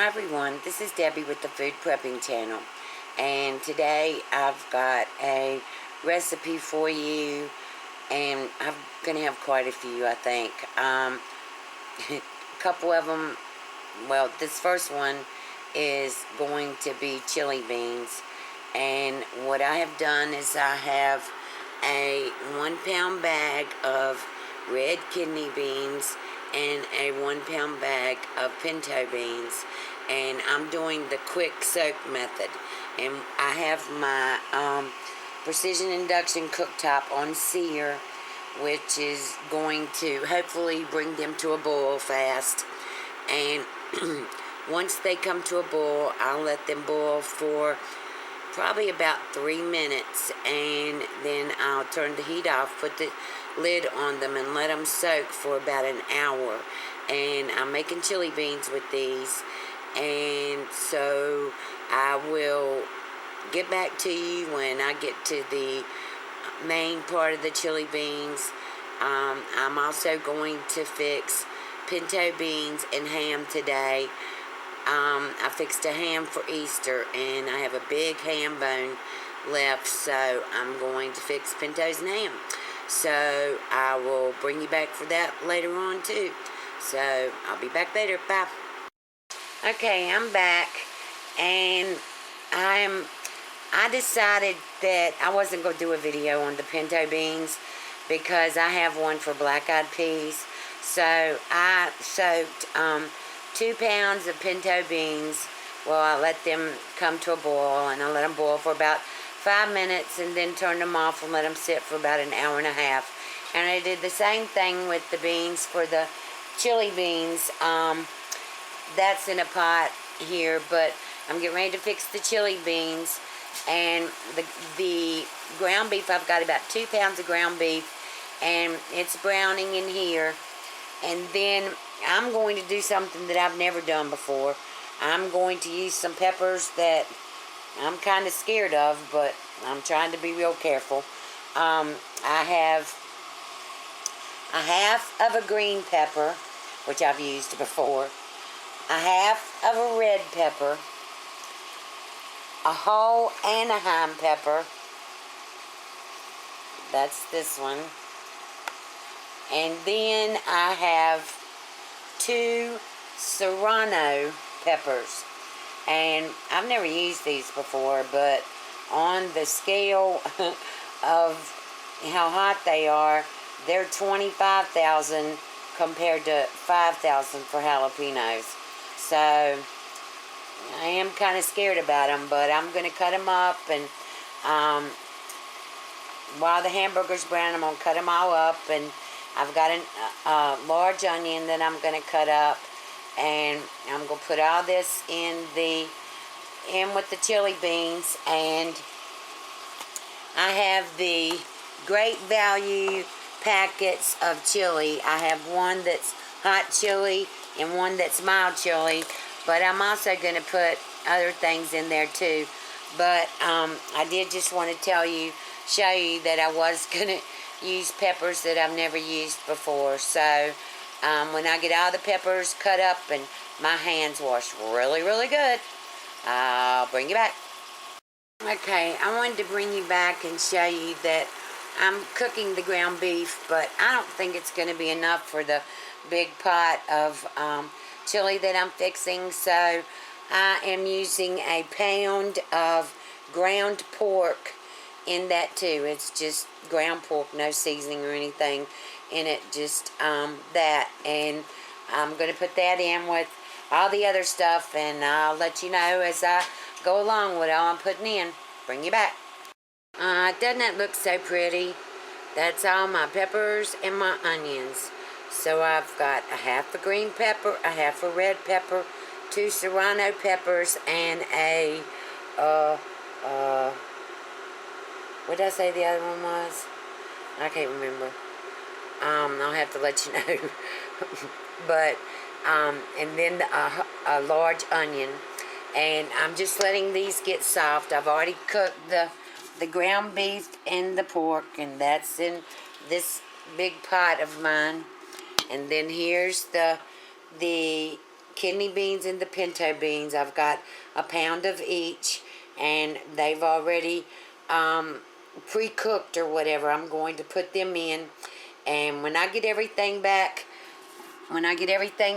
Hi everyone, this is Debbie with the Food Prepping Channel, and today I've got a recipe for you, and I'm going to have quite a few, I think. A couple of them, well, this first one is going to be chili beans, and what I have done is I have a 1 pound bag of red kidney beans and a 1 pound bag of pinto beans, and I'm doing the quick soak method. And I have my precision induction cooktop on sear, which is going to hopefully bring them to a boil fast. And once they come to a boil, I'll let them boil for probably about 3 minutes, and then I'll turn the heat off, put the lid on them, and let them soak for about an hour. And I'm making chili beans with these, and so I will get back to you when I get to the main part of the chili beans. I'm also going to fix pinto beans and ham today. I fixed a ham for Easter, and I have a big ham bone left, so I'm going to fix pintos and ham. So I will bring you back for that later on too. So I'll be back later. Bye. Okay, I'm back, and I decided that I wasn't going to do a video on the pinto beans because I have one for black-eyed peas. So I soaked 2 pounds of pinto beans. Well, I let them come to a boil, and I let them boil for about 5 minutes, and then turned them off and let them sit for about an hour and a half. And I did the same thing with the beans for the chili beans. That's in a pot here, but I'm getting ready to fix the chili beans. And the ground beef, I've got about 2 pounds of ground beef, and it's browning in here. And then I'm going to do something that I've never done before. I'm going to use some peppers that I'm kind of scared of, but I'm trying to be real careful. I have a half of a green pepper, which I've used before, a half of a red pepper, a whole Anaheim pepper, that's this one, and then I have 2 serrano peppers. And I've never used these before, but on the scale of how hot they are, they're 25,000 compared to 5,000 for jalapenos. So I am kind of scared about them, but I'm going to cut them up, and while the hamburger's brown, I'm going to cut them all up. And I've got a large onion that I'm going to cut up, and I'm going to put all this in with the chili beans. And I have the Great Value packets of chili. I have one that's hot chili and one that's mild chili, but I'm also going to put other things in there too. But I did just want to show you that I was going to use peppers that I've never used before. So when I get all the peppers cut up and my hands washed really, really good, I'll bring you back. Okay, I wanted to bring you back and show you that I'm cooking the ground beef, but I don't think it's going to be enough for the big pot of chili that I'm fixing. So I am using a pound of ground pork in that too. It's just ground pork, no seasoning or anything in it, just that. And I'm going to put that in with all the other stuff, and I'll let you know as I go along with all I'm putting in. Bring you back. Doesn't that look so pretty? That's all my peppers and my onions. So I've got a half a green pepper, a half a red pepper, 2 serrano peppers, and a what did I say the other one was? I can't remember. I'll have to let you know. But and then a large onion, and I'm just letting these get soft. I've already cooked the ground beef and the pork, and that's in this big pot of mine. And then here's the kidney beans and the pinto beans. I've got a pound of each, and they've already pre-cooked or whatever. I'm going to put them in, and when I get everything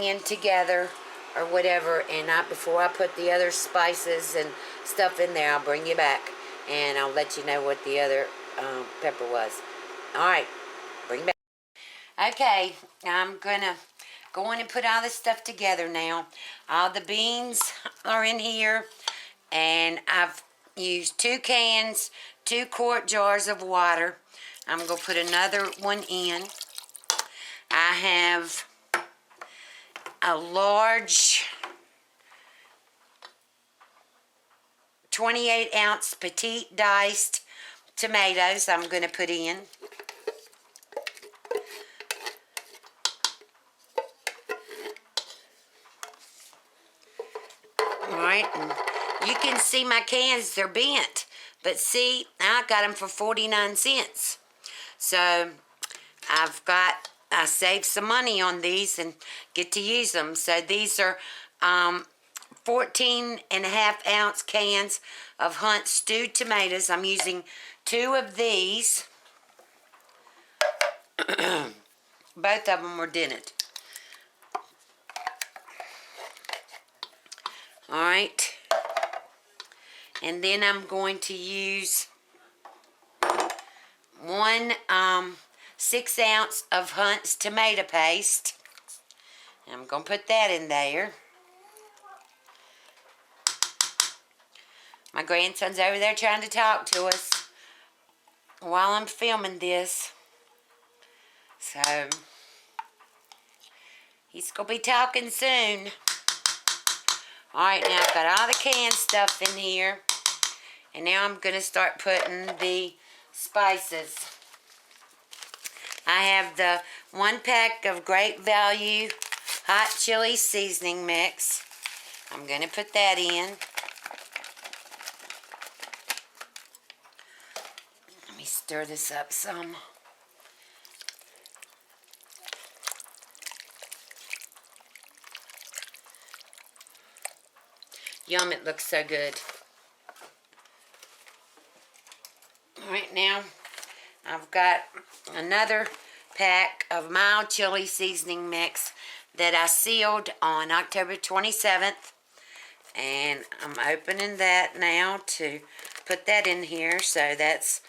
in together or whatever, and before I put the other spices and stuff in there, I'll bring you back, and I'll let you know what the other pepper was. Alright, bring back. Okay, I'm gonna go in and put all this stuff together now. All the beans are in here, and I've used 2 cans, 2 quart jars of water. I'm gonna put another one in. I have a large 28-ounce petite diced tomatoes I'm going to put in. Alright, and you can see my cans, they're bent. But see, I got them for 49 cents. So, I saved some money on these and get to use them. So these are 14.5-ounce cans of Hunt stewed tomatoes. I'm using 2 of these. Both of them were dented. Alright. And then I'm going to use 1 6-ounce of Hunt's tomato paste. I'm going to put that in there. My grandson's over there trying to talk to us while I'm filming this. So, he's going to be talking soon. Alright, now I've got all the canned stuff in here. And now I'm going to start putting the spices. I have the 1 pack of Great Value hot chili seasoning mix. I'm going to put that in. Let me stir this up some. Yum, it looks so good. Alright, now I've got another pack of mild chili seasoning mix that I sealed on October 27th. And I'm opening that now to put that in here. So that's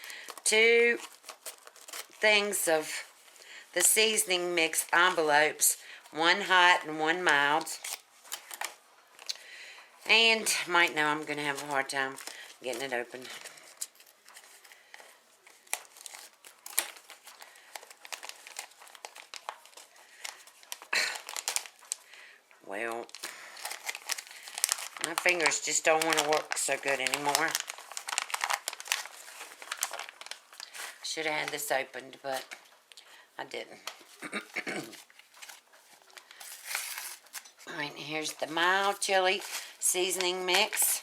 2 things of the seasoning mix envelopes. 1 hot and 1 mild. And might know I'm going to have a hard time getting it open. Well, my fingers just don't want to work so good anymore. Should have had this opened, but I didn't. Alright, here's the mild chili seasoning mix.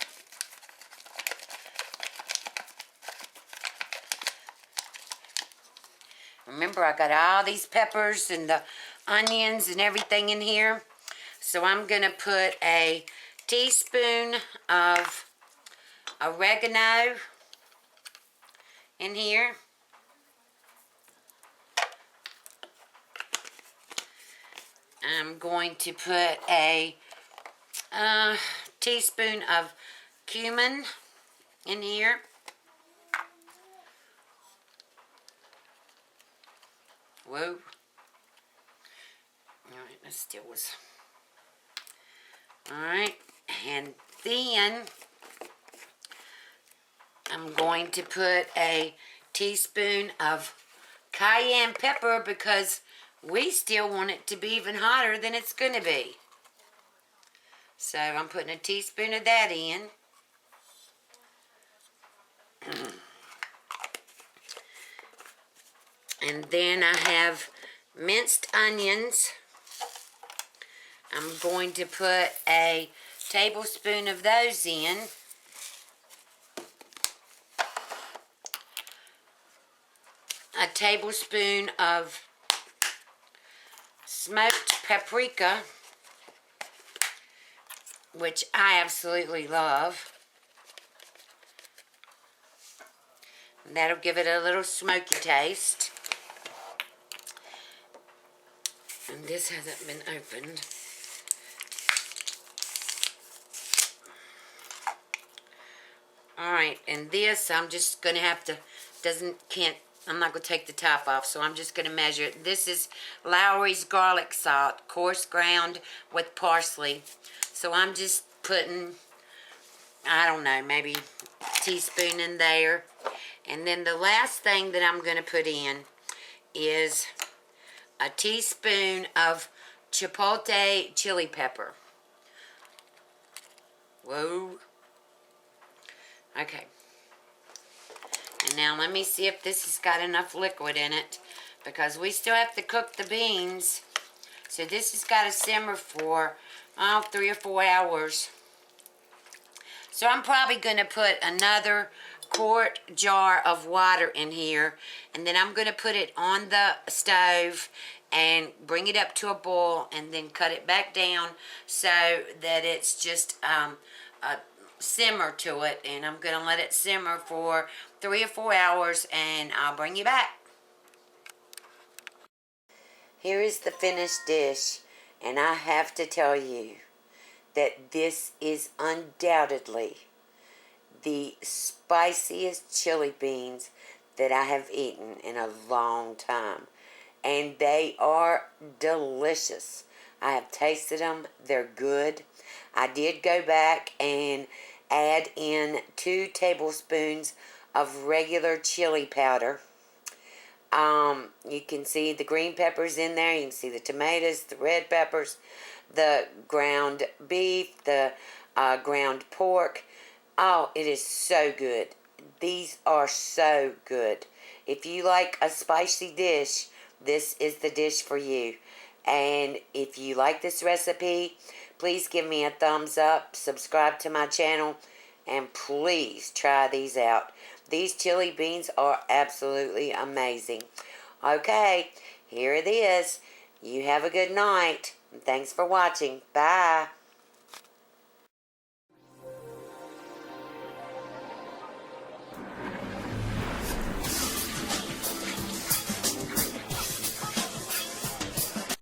Remember, I got all these peppers and the onions and everything in here. So I'm going to put a teaspoon of oregano in here. I'm going to put a teaspoon of cumin in here. Whoa. Alright, that still was... Alright, and then I'm going to put a teaspoon of cayenne pepper because we still want it to be even hotter than it's going to be. So I'm putting a teaspoon of that in. And then I have minced onions. I'm going to put a tablespoon of those in. A tablespoon of smoked paprika. which I absolutely love. And that'll give it a little smoky taste. And this hasn't been opened. Alright, and this I'm just going to have to, I'm not going to take the top off, so I'm just going to measure it. This is Lowry's garlic salt, coarse ground with parsley. So I'm just putting, I don't know, maybe a teaspoon in there. And then the last thing that I'm going to put in is a teaspoon of chipotle chili pepper. Whoa. Okay. And now let me see if this has got enough liquid in it, because we still have to cook the beans. So this has got to simmer for, 3 or 4 hours. So I'm probably going to put another quart jar of water in here, and then I'm going to put it on the stove and bring it up to a boil, and then cut it back down so that it's just a simmer to it. And I'm going to let it simmer for 3 or 4 hours, and I'll bring you back. Here is the finished dish, and I have to tell you that this is undoubtedly the spiciest chili beans that I have eaten in a long time. And they are delicious. I have tasted them. They're good. I did go back and add in 2 tablespoons of regular chili powder. You can see the green peppers in there. You can see the tomatoes, the red peppers, the ground beef, the ground pork. Oh, it is so good. These are so good. If you like a spicy dish, this is the dish for you. And if you like this recipe, please give me a thumbs up, subscribe to my channel, and please try these out. These chili beans are absolutely amazing. Okay, here it is. You have a good night. Thanks for watching. Bye.